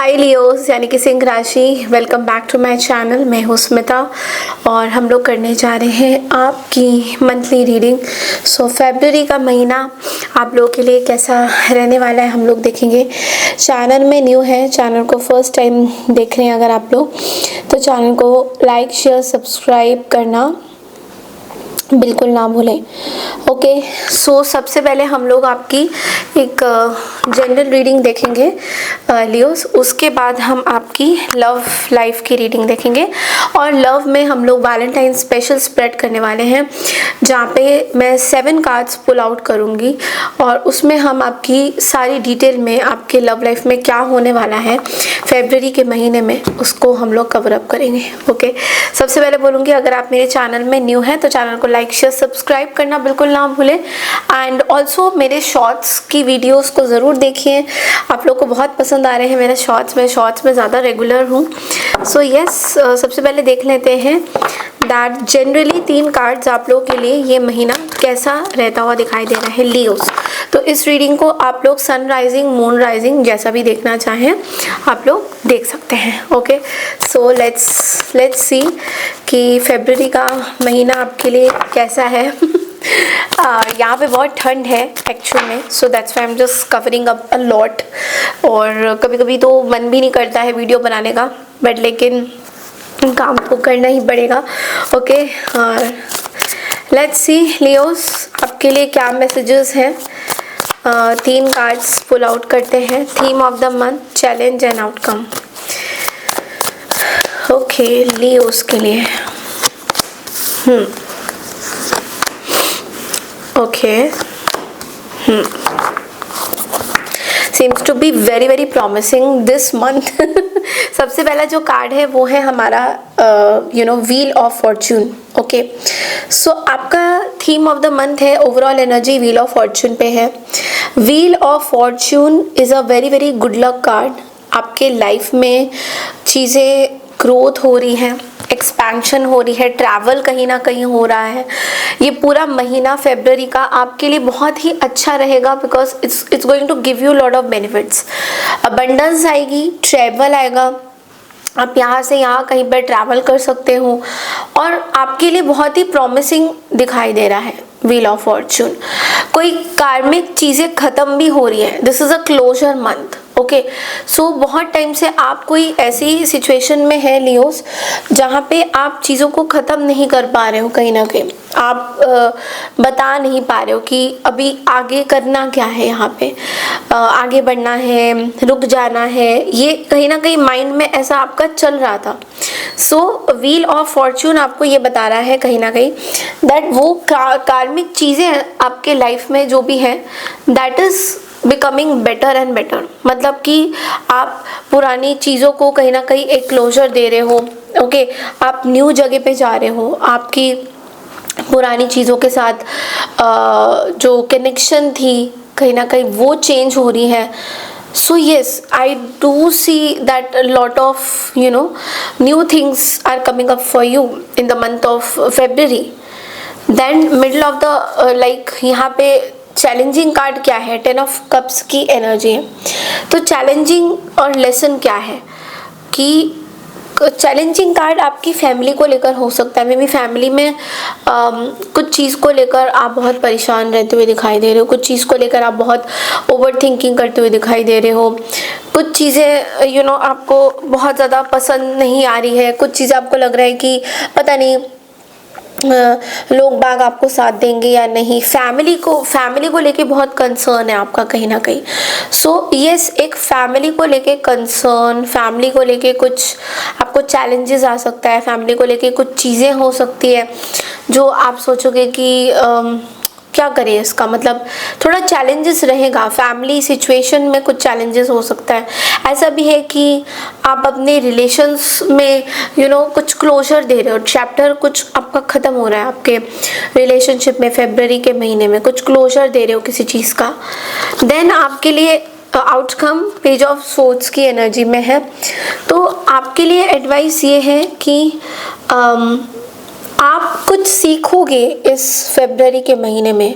हाय Leos यानी कि सिंह राशि, welcome back to my channel. मैं हूँ स्मिता और हम लोग करने जा रहे हैं आपकी मंथली रीडिंग। सो फरवरी का महीना आप लोगों के लिए कैसा रहने वाला है हम लोग देखेंगे। चैनल में न्यू है, चैनल को फर्स्ट टाइम देख रहे हैं अगर आप लोग, तो चैनल को लाइक शेयर सब्सक्राइब करना बिल्कुल ना भूलें। ओके, सो सबसे पहले हम लोग आपकी एक जनरल रीडिंग देखेंगे लियोस, उसके बाद हम आपकी लव लाइफ की रीडिंग देखेंगे। और लव में हम लोग वैलेंटाइन स्पेशल स्प्रेड करने वाले हैं, जहाँ पे मैं 7 कार्ड्स पुल आउट करूँगी और उसमें हम आपकी सारी डिटेल में आपके लव लाइफ में क्या होने वाला है फरवरी के महीने में, उसको हम लोग कवर अप करेंगे। ओके, सबसे पहले बोलूँगी अगर आप मेरे चैनल में न्यू हैं तो चैनल को लाइक शेयर सब्सक्राइब करना बिल्कुल ना भूलें। एंड ऑल्सो मेरे शॉर्ट्स की वीडियोस को ज़रूर देखिए, आप लोग को बहुत पसंद आ रहे हैं मेरे शॉर्ट्स में ज़्यादा रेगुलर हूँ। सो यस, सबसे पहले देख लेते हैं दैट जनरली 3 कार्ड्स आप लोगों के लिए ये महीना कैसा रहता हुआ दिखाई दे रहा है लियोस। तो इस रीडिंग को आप लोग सन राइजिंग मून राइजिंग जैसा भी देखना चाहें आप लोग देख सकते हैं। ओके, सो लेट्स सी कि फरवरी का महीना आपके लिए कैसा है। यहाँ पे बहुत ठंड है एक्चुअल में, so that's why I am just covering up a lot. और कभी कभी तो मन भी नहीं करता है वीडियो बनाने का, बट लेकिन काम को करना ही पड़ेगा। ओके, और लेट्स सी लियोस आपके लिए क्या मैसेजेस हैं। 3 कार्ड्स पुल आउट करते हैं। Theme of the month, challenge and outcome. Okay, Leos के लिए okay, seems to be very very promising this month। सबसे पहला जो कार्ड है वो है हमारा व्हील ऑफ फॉर्चून। ओके, सो आपका थीम ऑफ द मंथ है, overall energy wheel of Fortune पे है। Wheel of Fortune is a very very good luck card. आपके लाइफ में चीज़ें ग्रोथ हो रही हैं, एक्सपेंशन हो रही है, ट्रैवल कहीं ना कहीं हो रहा है। ये पूरा महीना फरवरी का आपके लिए बहुत ही अच्छा रहेगा, because it's going to give you lot of benefits. Abundance आएगी, ट्रैवल आएगा, आप यहाँ से यहाँ कहीं पर ट्रैवल कर सकते हो और आपके लिए बहुत ही प्रॉमिसिंग दिखाई दे रहा है व्हील ऑफ फॉर्चून। कोई कार्मिक चीज़ें ख़त्म भी हो रही है, this is a closure month. Okay, so बहुत टाइम से आप कोई ऐसी सिचुएशन में है लियोस जहाँ पे आप चीज़ों को ख़त्म नहीं कर पा रहे हो, कहीं ना कहीं आप बता नहीं पा रहे हो कि अभी आगे करना क्या है, यहाँ पे आगे बढ़ना है, रुक जाना है, ये कहीं ना कहीं माइंड में ऐसा आपका चल रहा था। सो व्हील ऑफ फॉर्चून आपको ये बता रहा है कहीं ना कहीं दैट वो कार्मिक चीज़ें आपके लाइफ में जो भी है that is becoming better and better. मतलब कि आप पुरानी चीज़ों को कहीं ना कहीं एक क्लोजर दे रहे हो। ओके, आप न्यू जगह पे जा रहे हो, आपकी पुरानी चीज़ों के साथ जो कनेक्शन थी कहीं ना कहीं वो चेंज हो रही है। So yes, I do see that a lot of new things are coming up for you in the month of February. Then middle of the यहाँ पे चैलेंजिंग कार्ड क्या है, 10 ऑफ कप्स की एनर्जी है। तो चैलेंजिंग और lesson क्या है कि चैलेंजिंग कार्ड आपकी फैमिली को लेकर हो सकता है। मे बी फैमिली में कुछ चीज़ को लेकर आप बहुत परेशान रहते हुए दिखाई दे रहे हो, कुछ चीज़ को लेकर आप बहुत ओवर थिंकिंग करते हुए दिखाई दे रहे हो, कुछ चीज़ें आपको बहुत ज़्यादा पसंद नहीं आ रही है, कुछ चीज़ें आपको लग रहा है कि पता नहीं लोग बाग आपको साथ देंगे या नहीं। फैमिली को लेके बहुत कंसर्न है आपका कहीं ना कहीं। सो यस, एक फैमिली को लेके कंसर्न, फैमिली को लेके कुछ आपको चैलेंजेस आ सकता है, फैमिली को लेके कुछ चीज़ें हो सकती है जो आप सोचोगे कि क्या करें इसका, मतलब थोड़ा चैलेंजेस रहेगा। फैमिली सिचुएशन में कुछ चैलेंजेस हो सकता है। ऐसा भी है कि आप अपने रिलेशंस में कुछ क्लोजर दे रहे हो, चैप्टर कुछ आपका ख़त्म हो रहा है आपके रिलेशनशिप में, फरवरी के महीने में कुछ क्लोजर दे रहे हो किसी चीज़ का। देन आपके लिए आउटकम पेज ऑफ सोर्ड्स की एनर्जी में है। तो आपके लिए एडवाइस ये है कि आप कुछ सीखोगे इस फेब्रवरी के महीने में।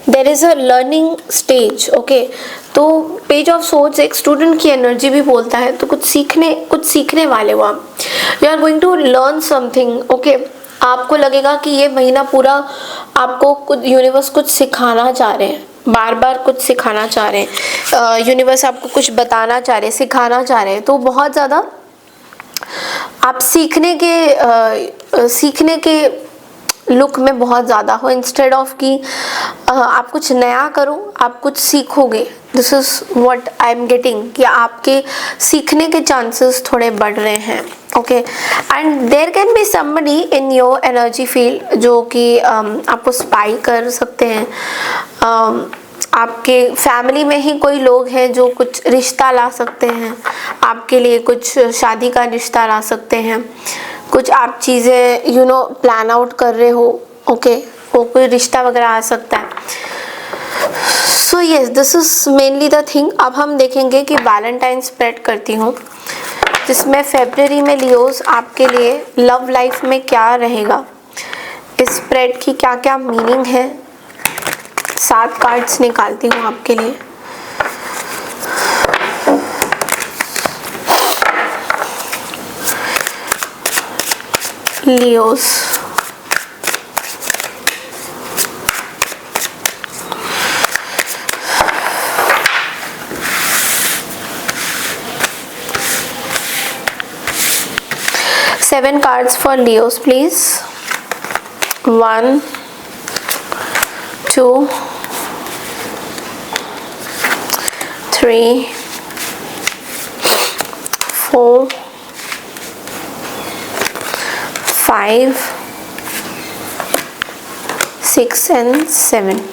There is a learning stage, okay. तो पेज ऑफ सोर्ड्स एक स्टूडेंट की एनर्जी भी बोलता है, तो कुछ सीखने वाले हो आप। You are going to learn something, okay. आपको लगेगा कि ये महीना पूरा आपको कुछ यूनिवर्स कुछ सिखाना चाह रहे हैं, बार बार कुछ सिखाना चाह रहे हैं, यूनिवर्स आपको कुछ बताना चाह रहे हैं, सिखाना चाह रहे हैं। तो बहुत ज़्यादा आप सीखने के लुक में बहुत ज़्यादा हो, इंस्टेड ऑफ कि आप कुछ नया करो, आप कुछ सीखोगे। This is what I am getting, कि आपके सीखने के चांसेस थोड़े बढ़ रहे हैं, okay. And there can be somebody in your energy field जो कि आपको स्पाई कर सकते हैं। आपके फैमिली में ही कोई लोग हैं जो कुछ रिश्ता ला सकते हैं आपके लिए, कुछ शादी का रिश्ता ला सकते हैं, कुछ आप चीज़ें प्लान आउट कर रहे हो, ओके। वो कोई रिश्ता वगैरह आ सकता है। So yes, this is mainly the thing. अब हम देखेंगे कि वैलेंटाइन स्प्रेड करती हूँ, जिसमें फेब्रवरी में लियोस आपके लिए लव लाइफ में क्या रहेगा, इस स्प्रेड की क्या क्या मीनिंग है। 7 कार्ड्स निकालती हूँ आपके लिए। Leos, seven cards for Leos, please. 1, 2, 3, 4, 5, 6 and 7.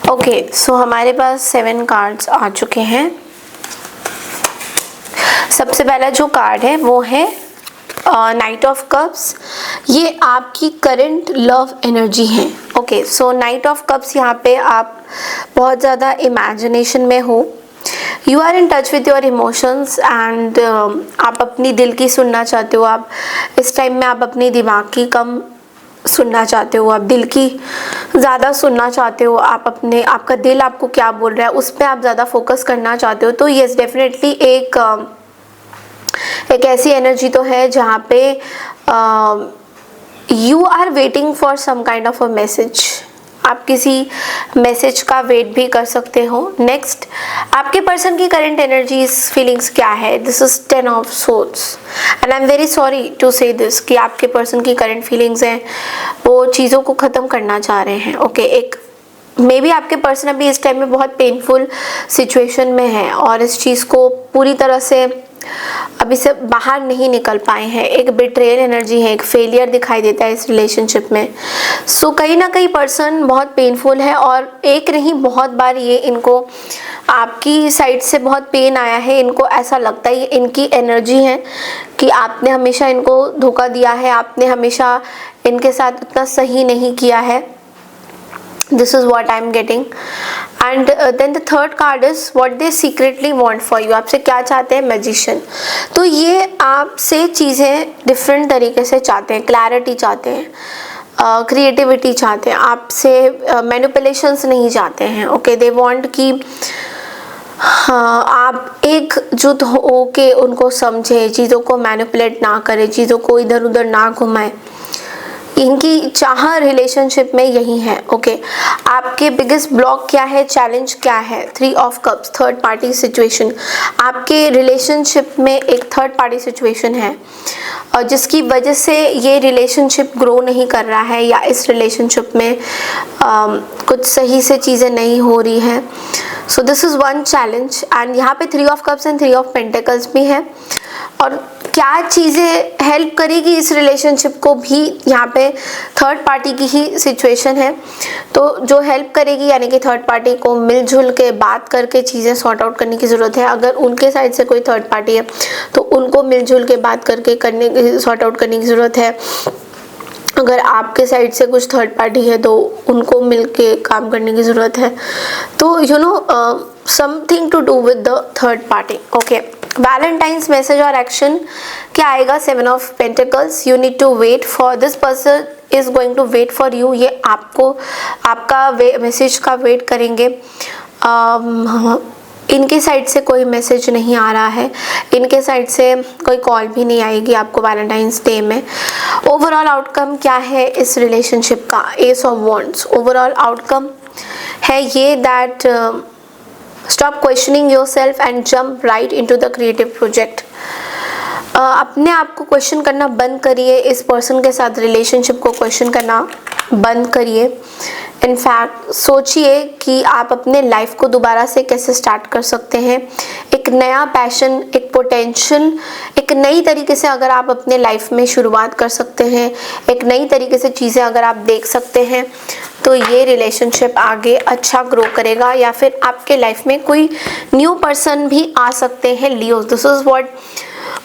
Okay, सो हमारे पास 7 कार्ड्स आ चुके हैं। सबसे पहला जो कार्ड है वो है नाइट ऑफ कप्स। ये आपकी करंट लव एनर्जी है, okay. So knight of cups, यहाँ पे आप बहुत ज़्यादा इमेजिनेशन में हो, you are in touch with your emotions and आप अपनी दिल की सुनना चाहते हो। आप इस टाइम में आप अपनी दिमाग की कम सुनना चाहते हो, आप दिल की ज़्यादा सुनना चाहते हो। आप आपका दिल आपको क्या बोल रहा है उस पर आप ज़्यादा फोकस करना चाहते हो। तो यस, डेफिनेटली एक ऐसी एनर्जी तो है जहाँ पे you are waiting for some kind of a message. आप किसी मैसेज का वेट भी कर सकते हो। नेक्स्ट, आपके पर्सन की करंट एनर्जीज फीलिंग्स क्या है। This is 10 of swords and I am very sorry to say this कि आपके पर्सन की करंट फीलिंग्स हैं वो चीज़ों को ख़त्म करना चाह रहे हैं, ओके। एक मे बी आपके पर्सन अभी इस टाइम में बहुत पेनफुल सिचुएशन में है और इस चीज़ को पूरी तरह से अभी से बाहर नहीं निकल पाए हैं। एक बिट्रेयल एनर्जी है, एक फेलियर दिखाई देता है इस रिलेशनशिप में। सो कहीं ना कहीं पर्सन बहुत पेनफुल है और एक नहीं बहुत बार ये इनको आपकी साइड से बहुत पेन आया है। इनको ऐसा लगता है इनकी एनर्जी है कि आपने हमेशा इनको धोखा दिया है, आपने हमेशा इनके साथ उतना सही नहीं किया है। This is what I'm getting. And then the third card is what they secretly want for you. आपसे क्या चाहते हैं, मैजिशियन। तो ये आपसे चीज़ें डिफरेंट तरीके से चाहते हैं, क्लैरिटी चाहते हैं, क्रिएटिविटी चाहते हैं, आपसे मैनिपुलेशंस नहीं चाहते हैं, ओके। दे वांट कि हाँ, आप एकजुट हो के उनको समझे, चीज़ों को मैनिपुलेट ना करें, चीज़ों को इधर उधर ना घुमाएं। इनकी चाह रिलेशनशिप में यही है, ओके। आपके बिगेस्ट ब्लॉक क्या है, चैलेंज क्या है। 3 of cups, third party situation. आपके रिलेशनशिप में एक थर्ड पार्टी सिचुएशन है और जिसकी वजह से ये रिलेशनशिप ग्रो नहीं कर रहा है या इस रिलेशनशिप में कुछ सही से चीज़ें नहीं हो रही हैं। So this is one challenge. And यहाँ पे 3 of cups and 3 of pentacles भी है। और क्या चीज़ें हेल्प करेगी इस रिलेशनशिप को भी, यहाँ पे थर्ड पार्टी की ही सिचुएशन है। तो जो हेल्प करेगी यानी कि थर्ड पार्टी को मिलजुल के बात करके चीज़ें सॉर्ट आउट करने की ज़रूरत है। अगर उनके साइड से कोई थर्ड पार्टी है तो उनको मिलजुल के बात करके सॉर्ट आउट करने की ज़रूरत है। अगर आपके साइड से कुछ थर्ड पार्टी है तो उनको मिलके काम करने की ज़रूरत है। तो you know something to do with the third party. Okay, Valentine's message और एक्शन क्या आएगा? 7 of pentacles. You need to wait for this person is going to wait for you. ये आपको आपका मैसेज का वेट करेंगे। इनके साइड से कोई मैसेज नहीं आ रहा है, इनके साइड से कोई कॉल भी नहीं आएगी आपको वैलेंटाइंस डे में। ओवरऑल आउटकम क्या है इस रिलेशनशिप का? S of wands. Overall outcome है ये that stop questioning yourself and jump right into the creative project. अपने आप को क्वेश्चन करना बंद करिए, इस पर्सन के साथ रिलेशनशिप को क्वेश्चन करना बंद करिए। इनफैक्ट सोचिए कि आप अपने लाइफ को दोबारा से कैसे स्टार्ट कर सकते हैं। एक नया पैशन, एक पोटेंशियल, एक नई तरीके से अगर आप अपने लाइफ में शुरुआत कर सकते हैं, एक नई तरीके से चीज़ें अगर आप देख सकते हैं, तो ये रिलेशनशिप आगे अच्छा ग्रो करेगा। या फिर आपके लाइफ में कोई न्यू पर्सन भी आ सकते हैं लियो। दिस इज़ व्हाट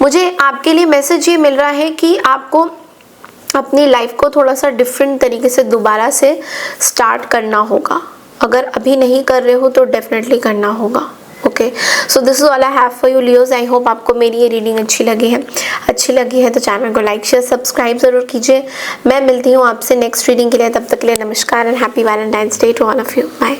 मुझे आपके लिए मैसेज ये मिल रहा है कि आपको अपनी लाइफ को थोड़ा सा डिफरेंट तरीके से दोबारा से स्टार्ट करना होगा। अगर अभी नहीं कर रहे हो तो डेफिनेटली करना होगा। Okay, so this is all I have for you Leos. I hope आपको मेरी ये रीडिंग अच्छी लगी है तो चैनल को लाइक शेयर सब्सक्राइब जरूर कीजिए। मैं मिलती हूँ आपसे नेक्स्ट रीडिंग के लिए। तब तक के लिए नमस्कार and happy Valentine's day to all of you. Bye.